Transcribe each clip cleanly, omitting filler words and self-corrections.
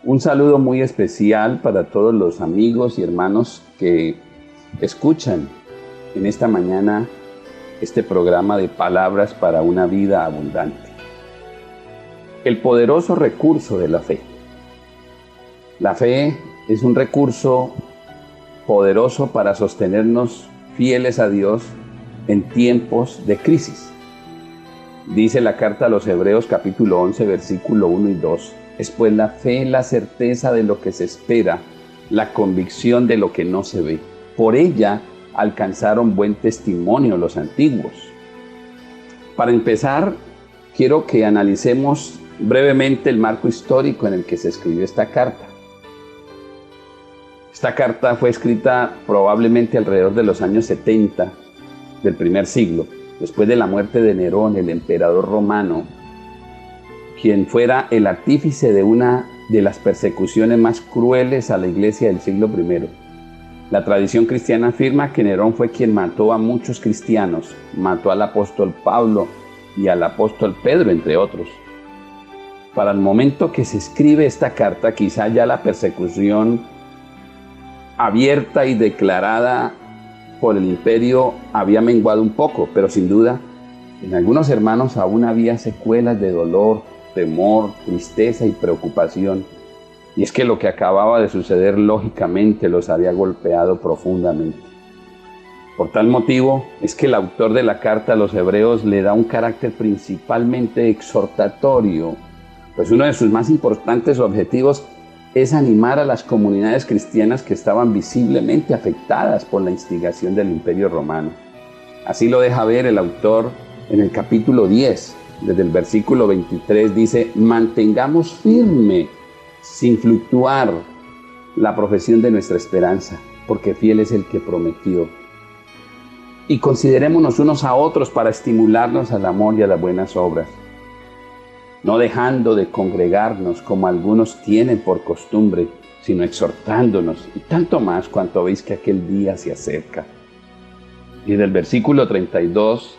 Un saludo muy especial para todos los amigos y hermanos que escuchan en esta mañana este programa de Palabras para una Vida Abundante. El poderoso recurso de la fe. La fe es un recurso poderoso para sostenernos fieles a Dios en tiempos de crisis. Dice la carta a los Hebreos capítulo 11, versículo 1 y 2. Es pues la fe, la certeza de lo que se espera, la convicción de lo que no se ve. Por ella alcanzaron buen testimonio los antiguos. Para empezar, quiero que analicemos brevemente el marco histórico en el que se escribió esta carta. Esta carta fue escrita probablemente alrededor de los años 70 del primer siglo, después de la muerte de Nerón, el emperador romano, quien fuera el artífice de una de las persecuciones más crueles a la iglesia del siglo I. La tradición cristiana afirma que Nerón fue quien mató a muchos cristianos, mató al apóstol Pablo y al apóstol Pedro, entre otros. Para el momento que se escribe esta carta, quizá ya la persecución abierta y declarada por el imperio había menguado un poco, pero sin duda en algunos hermanos aún había secuelas de dolor, temor, tristeza y preocupación. Y es que lo que acababa de suceder lógicamente los había golpeado profundamente. Por tal motivo es que el autor de la carta a los Hebreos le da un carácter principalmente exhortatorio, pues uno de sus más importantes objetivos es animar a las comunidades cristianas que estaban visiblemente afectadas por la instigación del Imperio Romano. Así lo deja ver el autor en el capítulo 10, desde el versículo 23, dice: mantengamos firme, sin fluctuar, la profesión de nuestra esperanza, porque fiel es el que prometió. Y considerémonos unos a otros para estimularnos al amor y a las buenas obras, no dejando de congregarnos como algunos tienen por costumbre, sino exhortándonos, y tanto más cuanto veis que aquel día se acerca. Y del versículo 32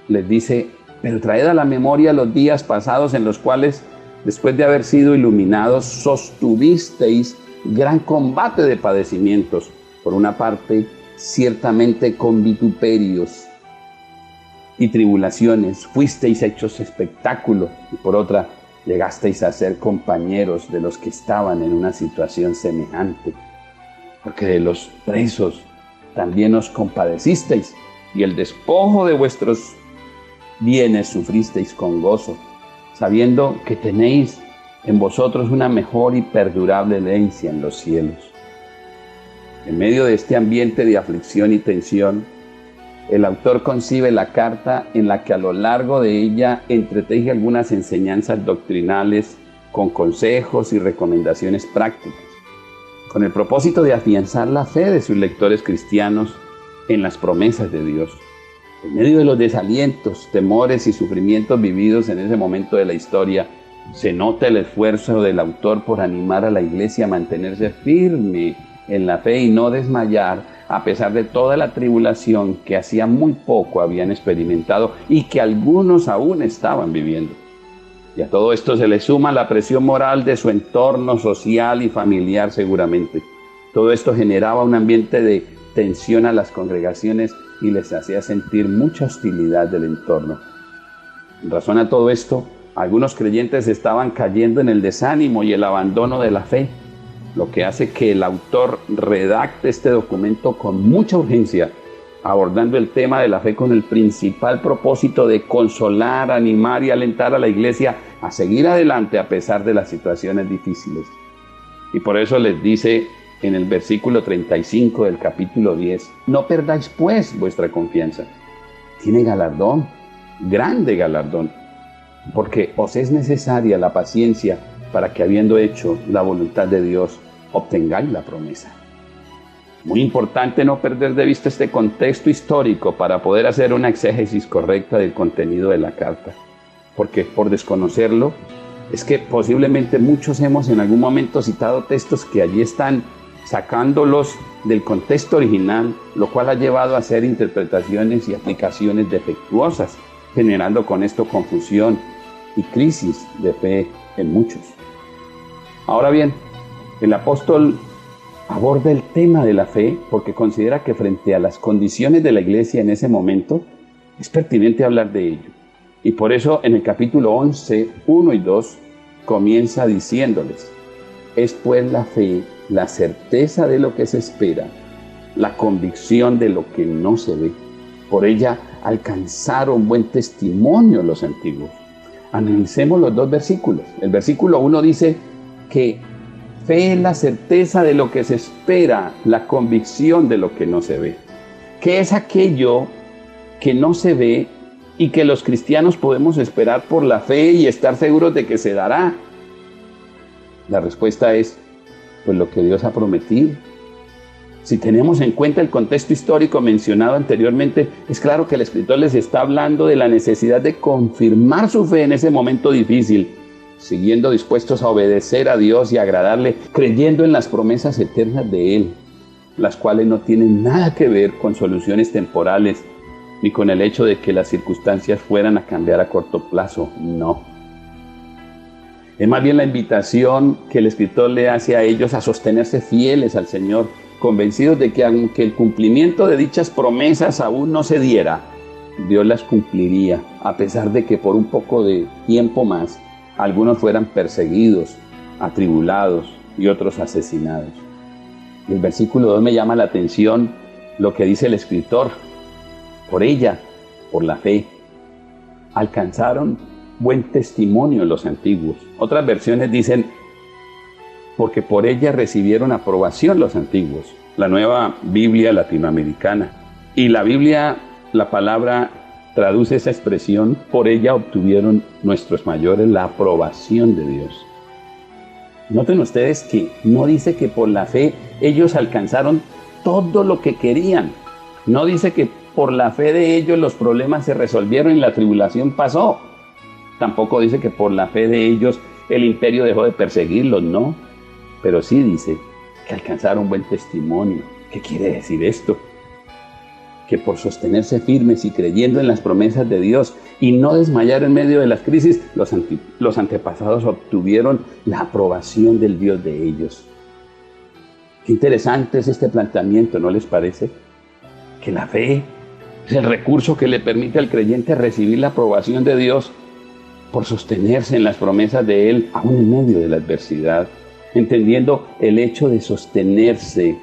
les dice: pero traed a la memoria los días pasados en los cuales, después de haber sido iluminados, sostuvisteis gran combate de padecimientos. Por una parte, ciertamente con vituperios y tribulaciones fuisteis hechos espectáculo, y por otra, llegasteis a ser compañeros de los que estaban en una situación semejante, porque de los presos también os compadecisteis, y el despojo de vuestros bienes sufristeis con gozo, sabiendo que tenéis en vosotros una mejor y perdurable herencia en los cielos. En medio de este ambiente de aflicción y tensión, el autor concibe la carta en la que a lo largo de ella entreteje algunas enseñanzas doctrinales con consejos y recomendaciones prácticas, con el propósito de afianzar la fe de sus lectores cristianos en las promesas de Dios. En medio de los desalientos, temores y sufrimientos vividos en ese momento de la historia, se nota el esfuerzo del autor por animar a la iglesia a mantenerse firme en la fe y no desmayar, a pesar de toda la tribulación que hacía muy poco habían experimentado y que algunos aún estaban viviendo. Y a todo esto se le suma la presión moral de su entorno social y familiar seguramente. Todo esto generaba un ambiente de tensión a las congregaciones y les hacía sentir mucha hostilidad del entorno. En razón a todo esto, algunos creyentes estaban cayendo en el desánimo y el abandono de la fe, lo que hace que el autor redacte este documento con mucha urgencia, abordando el tema de la fe con el principal propósito de consolar, animar y alentar a la iglesia a seguir adelante a pesar de las situaciones difíciles. Y por eso les dice en el versículo 35 del capítulo 10, no perdáis pues vuestra confianza. Tiene galardón, grande galardón, porque os es necesaria la paciencia para que, habiendo hecho la voluntad de Dios, obtengáis la promesa. Muy importante no perder de vista este contexto histórico para poder hacer una exégesis correcta del contenido de la carta, porque por desconocerlo, es que posiblemente muchos hemos en algún momento citado textos que allí están, sacándolos del contexto original, lo cual ha llevado a hacer interpretaciones y aplicaciones defectuosas, generando con esto confusión y crisis de fe en muchos. Ahora bien, el apóstol aborda el tema de la fe porque considera que frente a las condiciones de la iglesia en ese momento es pertinente hablar de ello. Y por eso en el capítulo 11, 1 y 2 comienza diciéndoles: es pues la fe, la certeza de lo que se espera, la convicción de lo que no se ve. Por ella alcanzaron buen testimonio los antiguos. Analicemos los dos versículos. El versículo 1 dice que fe es la certeza de lo que se espera, la convicción de lo que no se ve. ¿Qué es aquello que no se ve y que los cristianos podemos esperar por la fe y estar seguros de que se dará? La respuesta es, pues, lo que Dios ha prometido. Si tenemos en cuenta el contexto histórico mencionado anteriormente, es claro que el escritor les está hablando de la necesidad de confirmar su fe en ese momento difícil, siguiendo dispuestos a obedecer a Dios y agradarle, creyendo en las promesas eternas de Él, las cuales no tienen nada que ver con soluciones temporales, ni con el hecho de que las circunstancias fueran a cambiar a corto plazo, no. Es más bien la invitación que el escritor le hace a ellos a sostenerse fieles al Señor, convencidos de que aunque el cumplimiento de dichas promesas aún no se diera, Dios las cumpliría, a pesar de que por un poco de tiempo más algunos fueran perseguidos, atribulados y otros asesinados. Y el versículo 2 me llama la atención lo que dice el escritor. Por ella, por la fe, alcanzaron buen testimonio los antiguos. Otras versiones dicen, porque por ella recibieron aprobación los antiguos. La Nueva Biblia Latinoamericana. Y la Biblia, la palabra traduce esa expresión, por ella obtuvieron nuestros mayores la aprobación de Dios. Noten ustedes que no dice que por la fe ellos alcanzaron todo lo que querían. No dice que por la fe de ellos los problemas se resolvieron y la tribulación pasó. Tampoco dice que por la fe de ellos el imperio dejó de perseguirlos, no. Pero sí dice que alcanzaron buen testimonio. ¿Qué quiere decir esto? Que por sostenerse firmes y creyendo en las promesas de Dios y no desmayar en medio de las crisis, los antepasados obtuvieron la aprobación del Dios de ellos. Qué interesante es este planteamiento, ¿no les parece? Que la fe es el recurso que le permite al creyente recibir la aprobación de Dios por sostenerse en las promesas de Él, aún en medio de la adversidad, entendiendo el hecho de sostenerse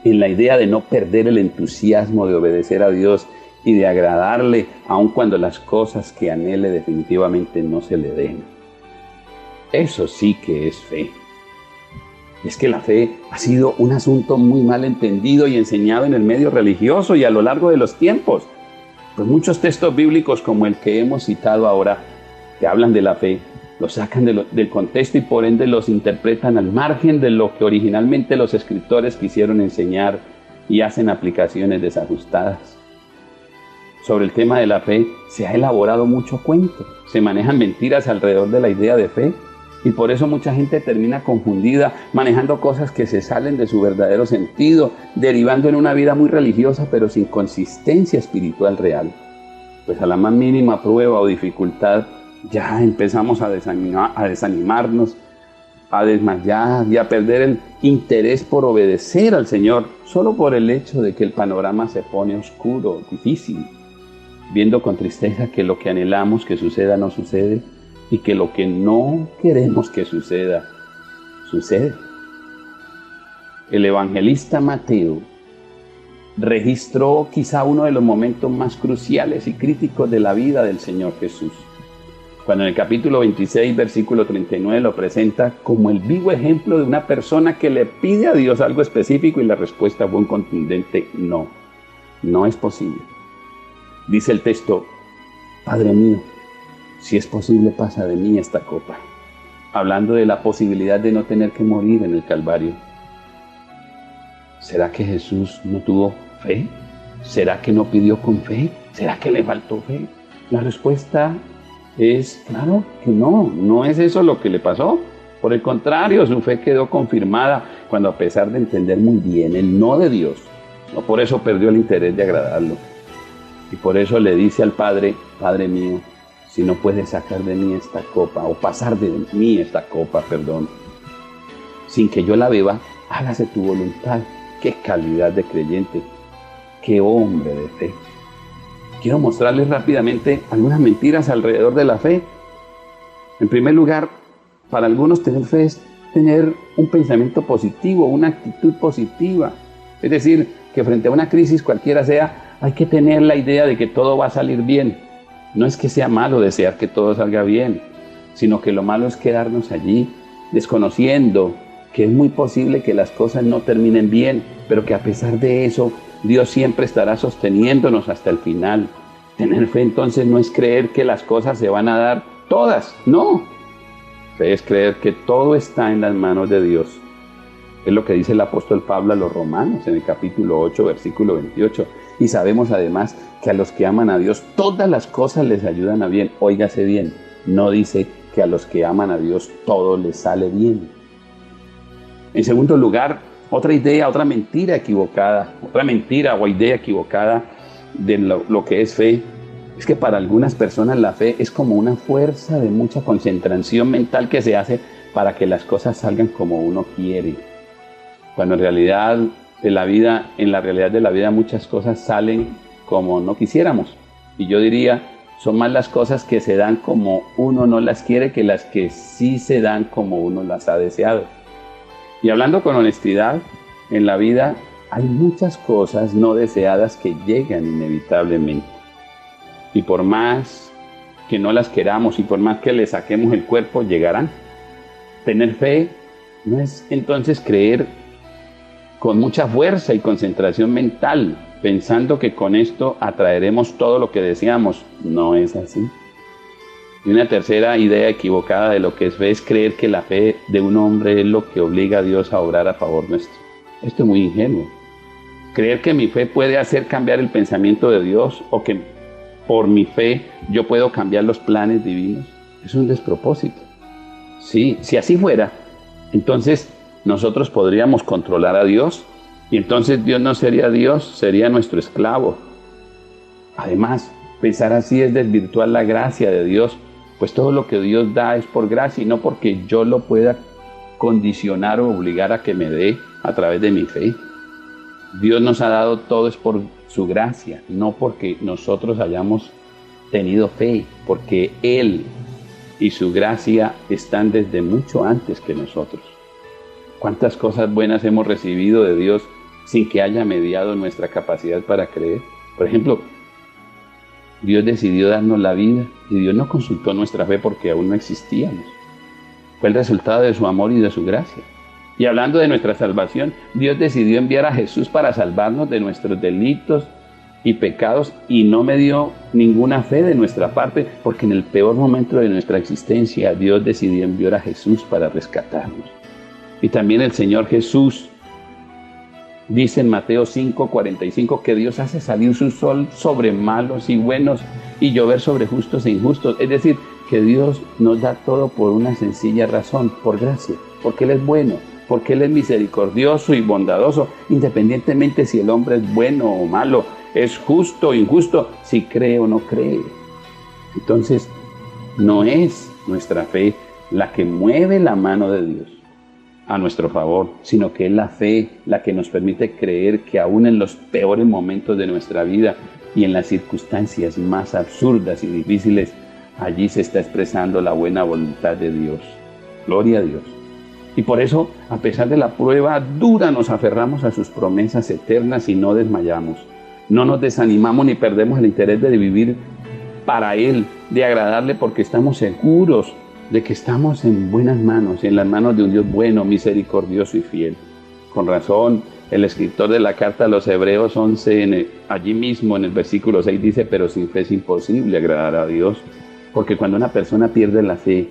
en la idea de no perder el entusiasmo de obedecer a Dios y de agradarle, aun cuando las cosas que anhele definitivamente no se le den. Eso sí que es fe. Es que la fe ha sido un asunto muy mal entendido y enseñado en el medio religioso y a lo largo de los tiempos. Pues muchos textos bíblicos como el que hemos citado ahora, que hablan de la fe, los sacan del contexto y por ende los interpretan al margen de lo que originalmente los escritores quisieron enseñar y hacen aplicaciones desajustadas. Sobre el tema de la fe se ha elaborado mucho cuento, se manejan mentiras alrededor de la idea de fe y por eso mucha gente termina confundida, manejando cosas que se salen de su verdadero sentido, derivando en una vida muy religiosa pero sin consistencia espiritual real. Pues a la más mínima prueba o dificultad ya empezamos a desanimarnos, a desmayar y a perder el interés por obedecer al Señor, solo por el hecho de que el panorama se pone oscuro, difícil, viendo con tristeza que lo que anhelamos que suceda no sucede y que lo que no queremos que suceda, sucede. El evangelista Mateo registró quizá uno de los momentos más cruciales y críticos de la vida del Señor Jesús, cuando en el capítulo 26, versículo 39, lo presenta como el vivo ejemplo de una persona que le pide a Dios algo específico y la respuesta fue un contundente no, no es posible. Dice el texto, Padre mío, si es posible pasa de mí esta copa, hablando de la posibilidad de no tener que morir en el Calvario. ¿Será que Jesús no tuvo fe? ¿Será que no pidió con fe? ¿Será que le faltó fe? La respuesta es claro que no es eso lo que le pasó. Por el contrario, su fe quedó confirmada cuando, a pesar de entender muy bien el no de Dios, no por eso perdió el interés de agradarlo. Y por eso le dice al Padre, Padre mío, si no puedes sacar de mí esta copa, o pasar de mí esta copa, sin que yo la beba, hágase tu voluntad. Qué calidad de creyente, qué hombre de fe. Quiero mostrarles rápidamente algunas mentiras alrededor de la fe. En primer lugar, para algunos tener fe es tener un pensamiento positivo, una actitud positiva. Es decir, que frente a una crisis cualquiera sea, hay que tener la idea de que todo va a salir bien. No es que sea malo desear que todo salga bien, sino que lo malo es quedarnos allí desconociendo que es muy posible que las cosas no terminen bien, pero que a pesar de eso, Dios siempre estará sosteniéndonos hasta el final. Tener fe entonces no es creer que las cosas se van a dar todas, no. Fe es creer que todo está en las manos de Dios. Es lo que dice el apóstol Pablo a los Romanos en el capítulo 8, versículo 28. Y sabemos además que a los que aman a Dios, todas las cosas les ayudan a bien. Óigase bien, no dice que a los que aman a Dios todo les sale bien. En segundo lugar, otra idea, otra mentira equivocada, otra mentira o idea equivocada de lo que es fe, es que para algunas personas la fe es como una fuerza de mucha concentración mental que se hace para que las cosas salgan como uno quiere. Cuando en la realidad de la vida muchas cosas salen como no quisiéramos. Y yo diría, son más las cosas que se dan como uno no las quiere que las que sí se dan como uno las ha deseado. Y hablando con honestidad, en la vida hay muchas cosas no deseadas que llegan inevitablemente. Y por más que no las queramos y por más que le saquemos el cuerpo, llegarán. Tener fe no es entonces creer con mucha fuerza y concentración mental, pensando que con esto atraeremos todo lo que deseamos. No es así. Y una tercera idea equivocada de lo que es fe es creer que la fe de un hombre es lo que obliga a Dios a obrar a favor nuestro. Esto es muy ingenuo. Creer que mi fe puede hacer cambiar el pensamiento de Dios o que por mi fe yo puedo cambiar los planes divinos es un despropósito. Sí, si así fuera, entonces nosotros podríamos controlar a Dios y entonces Dios no sería Dios, sería nuestro esclavo. Además, pensar así es desvirtuar la gracia de Dios, pues todo lo que Dios da es por gracia y no porque yo lo pueda condicionar o obligar a que me dé a través de mi fe. Dios nos ha dado todo es por su gracia, no porque nosotros hayamos tenido fe, porque Él y su gracia están desde mucho antes que nosotros. ¿Cuántas cosas buenas hemos recibido de Dios sin que haya mediado nuestra capacidad para creer? Por ejemplo, Dios decidió darnos la vida y Dios no consultó nuestra fe porque aún no existíamos. Fue el resultado de su amor y de su gracia. Y hablando de nuestra salvación, Dios decidió enviar a Jesús para salvarnos de nuestros delitos y pecados y no me dio ninguna fe de nuestra parte porque en el peor momento de nuestra existencia Dios decidió enviar a Jesús para rescatarnos. Y también el Señor Jesús dice en Mateo 5:45 que Dios hace salir su sol sobre malos y buenos y llover sobre justos e injustos. Es decir, que Dios nos da todo por una sencilla razón, por gracia, porque Él es bueno, porque Él es misericordioso y bondadoso, independientemente si el hombre es bueno o malo, es justo o injusto, si cree o no cree. Entonces, no es nuestra fe la que mueve la mano de Dios a nuestro favor, sino que es la fe la que nos permite creer que aún en los peores momentos de nuestra vida y en las circunstancias más absurdas y difíciles, allí se está expresando la buena voluntad de Dios. Gloria a Dios. Y por eso, a pesar de la prueba dura, nos aferramos a sus promesas eternas y no desmayamos. No nos desanimamos ni perdemos el interés de vivir para Él, de agradarle, porque estamos seguros de que estamos en buenas manos, en las manos de un Dios bueno, misericordioso y fiel. Con razón, el escritor de la carta a los Hebreos 11, allí mismo en el versículo 6 dice, pero sin fe es imposible agradar a Dios, porque cuando una persona pierde la fe,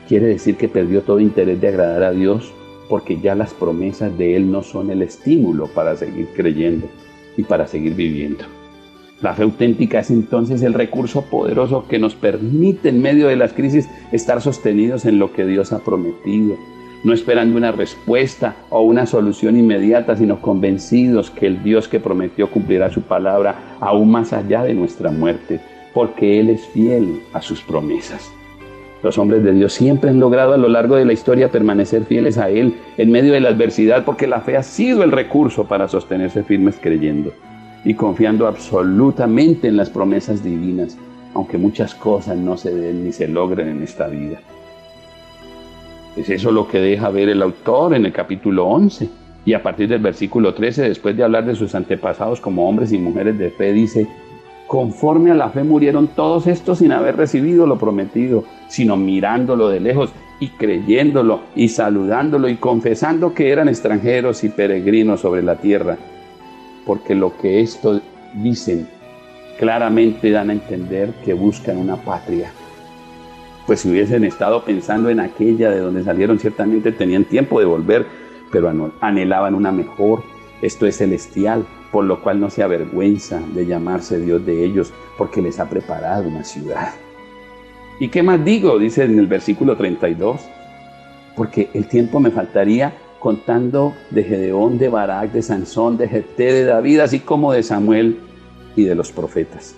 quiere decir que perdió todo interés de agradar a Dios, porque ya las promesas de Él no son el estímulo para seguir creyendo y para seguir viviendo. La fe auténtica es entonces el recurso poderoso que nos permite en medio de las crisis estar sostenidos en lo que Dios ha prometido, no esperando una respuesta o una solución inmediata, sino convencidos que el Dios que prometió cumplirá su palabra aún más allá de nuestra muerte. porque Él es fiel a sus promesas. Los hombres de Dios siempre han logrado a lo largo de la historia permanecer fieles a Él en medio de la adversidad, porque la fe ha sido el recurso para sostenerse firmes creyendo y confiando absolutamente en las promesas divinas, aunque muchas cosas no se den ni se logren en esta vida. Es eso lo que deja ver el autor en el capítulo 11. Y a partir del versículo 13, después de hablar de sus antepasados como hombres y mujeres de fe, dice: conforme a la fe murieron todos estos sin haber recibido lo prometido, sino mirándolo de lejos y creyéndolo y saludándolo y confesando que eran extranjeros y peregrinos sobre la tierra. Porque lo que estos dicen claramente dan a entender que buscan una patria. Pues si hubiesen estado pensando en aquella de donde salieron, ciertamente tenían tiempo de volver, pero anhelaban una mejor, esto es celestial, por lo cual no se avergüenza de llamarse Dios de ellos, porque les ha preparado una ciudad. ¿Y qué más digo? Dice en el versículo 32, porque el tiempo me faltaría contando de Gedeón, de Barak, de Sansón, de Jefté, de David, así como de Samuel y de los profetas,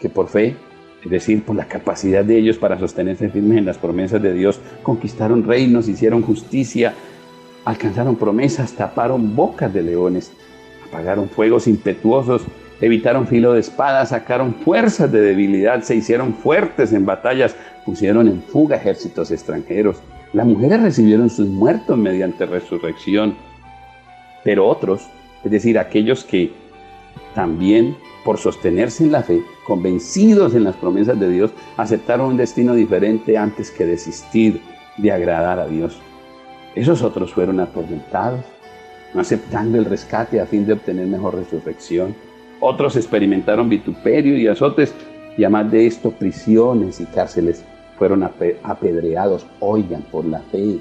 que por fe, es decir, por la capacidad de ellos para sostenerse firmes en las promesas de Dios, conquistaron reinos, hicieron justicia, alcanzaron promesas, taparon bocas de leones, apagaron fuegos impetuosos, evitaron filo de espada, sacaron fuerzas de debilidad, se hicieron fuertes en batallas, pusieron en fuga ejércitos extranjeros. Las mujeres recibieron sus muertos mediante resurrección, pero otros, es decir, aquellos que también por sostenerse en la fe, convencidos en las promesas de Dios, aceptaron un destino diferente antes que desistir de agradar a Dios. Esos otros fueron atormentados, no aceptando el rescate a fin de obtener mejor resurrección. Otros experimentaron vituperio y azotes, y además de esto, prisiones y cárceles. Fueron apedreados, oigan, por la fe.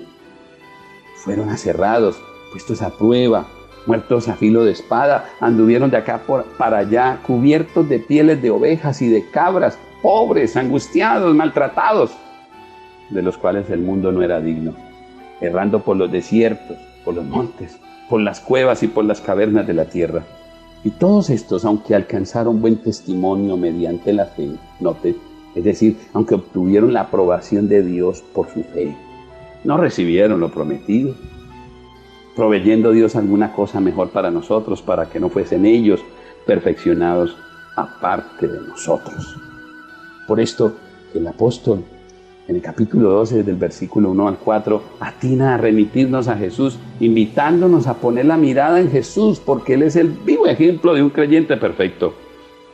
Fueron aserrados, puestos a prueba, muertos a filo de espada, anduvieron de acá para allá, cubiertos de pieles de ovejas y de cabras, pobres, angustiados, maltratados, de los cuales el mundo no era digno, errando por los desiertos, por los montes, por las cuevas y por las cavernas de la tierra. Y todos estos, aunque alcanzaron buen testimonio mediante la fe, note, es decir, aunque obtuvieron la aprobación de Dios por su fe, no recibieron lo prometido, proveyendo Dios alguna cosa mejor para nosotros, para que no fuesen ellos perfeccionados aparte de nosotros. Por esto, el apóstol, en el capítulo 12, del versículo 1 al 4, atina a remitirnos a Jesús, invitándonos a poner la mirada en Jesús, porque Él es el vivo ejemplo de un creyente perfecto,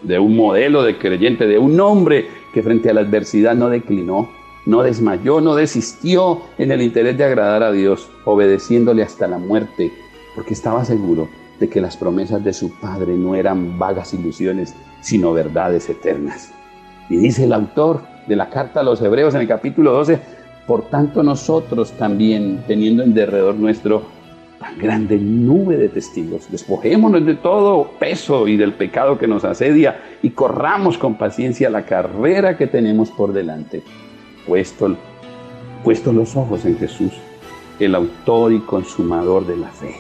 de un modelo de creyente, de un hombre que frente a la adversidad no declinó, no desmayó, no desistió en el interés de agradar a Dios, obedeciéndole hasta la muerte, porque estaba seguro de que las promesas de su Padre no eran vagas ilusiones, sino verdades eternas. Y dice el autor de la carta a los Hebreos en el capítulo 12, por tanto nosotros también, teniendo en derredor nuestro tan grande nube de testigos, despojémonos de todo peso y del pecado que nos asedia y corramos con paciencia la carrera que tenemos por delante. Puesto los ojos en Jesús, el autor y consumador de la fe,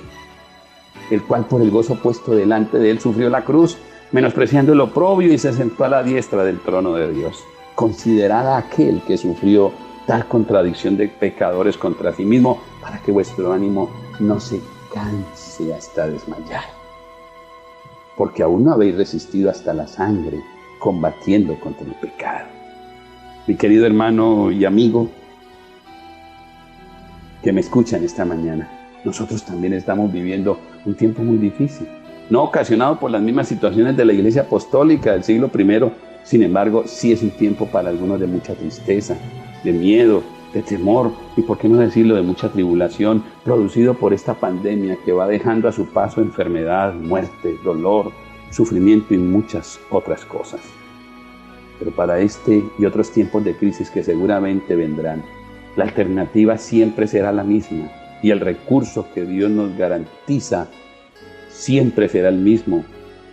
el cual por el gozo puesto delante de él sufrió la cruz, menospreciando el oprobio, y se sentó a la diestra del trono de Dios. Considerad a aquel que sufrió tal contradicción de pecadores contra sí mismo, para que vuestro ánimo no se canse hasta desmayar. Porque aún no habéis resistido hasta la sangre, combatiendo contra el pecado. Mi querido hermano y amigo que me escuchan esta mañana, nosotros también estamos viviendo un tiempo muy difícil, no ocasionado por las mismas situaciones de la Iglesia Apostólica del siglo I. Sin embargo, sí es un tiempo para algunos de mucha tristeza, de miedo, de temor y, por qué no decirlo, de mucha tribulación, producido por esta pandemia que va dejando a su paso enfermedad, muerte, dolor, sufrimiento y muchas otras cosas. Pero para este y otros tiempos de crisis que seguramente vendrán, la alternativa siempre será la misma, y el recurso que Dios nos garantiza siempre será el mismo,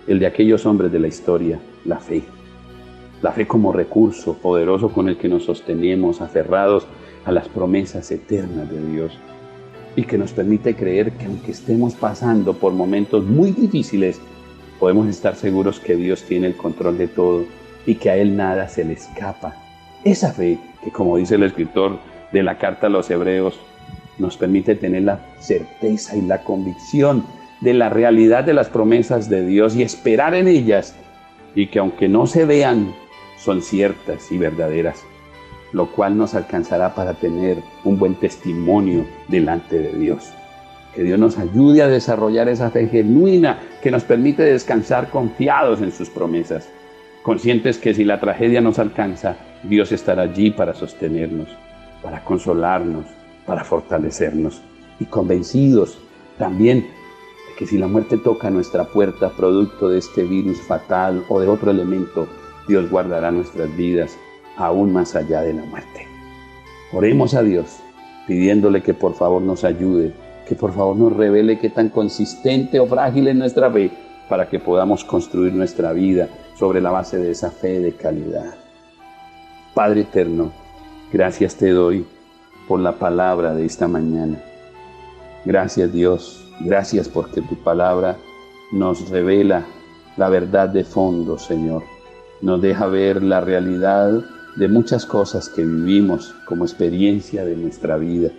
el de aquellos hombres de la historia, la fe. La fe como recurso poderoso con el que nos sostenemos, aferrados a las promesas eternas de Dios, y que nos permite creer que aunque estemos pasando por momentos muy difíciles, podemos estar seguros que Dios tiene el control de todo y que a Él nada se le escapa. Esa fe que, como dice el escritor de la carta a los Hebreos, nos permite tener la certeza y la convicción de la realidad de las promesas de Dios y esperar en ellas, y que aunque no se vean, son ciertas y verdaderas, lo cual nos alcanzará para tener un buen testimonio delante de Dios. Que Dios nos ayude a desarrollar esa fe genuina que nos permite descansar confiados en sus promesas, conscientes que si la tragedia nos alcanza, Dios estará allí para sostenernos, para consolarnos, para fortalecernos, y convencidos también de que si la muerte toca nuestra puerta producto de este virus fatal o de otro elemento, Dios guardará nuestras vidas aún más allá de la muerte. Oremos a Dios pidiéndole que por favor nos ayude, que por favor nos revele qué tan consistente o frágil es nuestra fe, para que podamos construir nuestra vida sobre la base de esa fe de calidad. Padre eterno, gracias te doy por la palabra de esta mañana. Gracias Dios, gracias porque tu palabra nos revela la verdad de fondo, Señor. Nos deja ver la realidad de muchas cosas que vivimos como experiencia de nuestra vida.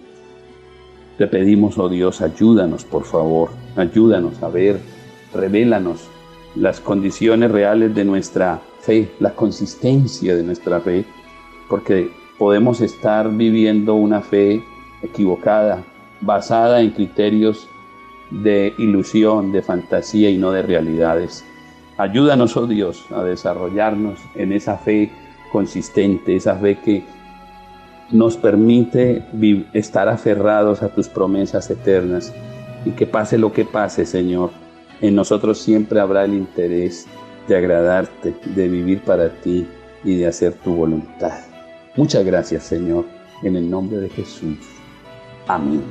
Te pedimos, oh Dios, ayúdanos por favor, ayúdanos a ver, revélanos las condiciones reales de nuestra fe, la consistencia de nuestra fe, porque podemos estar viviendo una fe equivocada, basada en criterios de ilusión, de fantasía y no de realidades. Ayúdanos, oh Dios, a desarrollarnos en esa fe consistente, esa fe que nos permite estar aferrados a tus promesas eternas, y que pase lo que pase, Señor, en nosotros siempre habrá el interés de agradarte, de vivir para ti y de hacer tu voluntad. Muchas gracias, Señor, en el nombre de Jesús. Amén.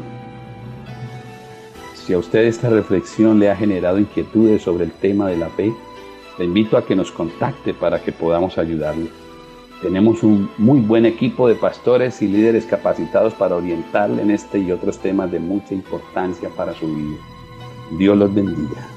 Si a usted esta reflexión le ha generado inquietudes sobre el tema de la fe, le invito a que nos contacte para que podamos ayudarle. Tenemos un muy buen equipo de pastores y líderes capacitados para orientarle en este y otros temas de mucha importancia para su vida. Dios los bendiga.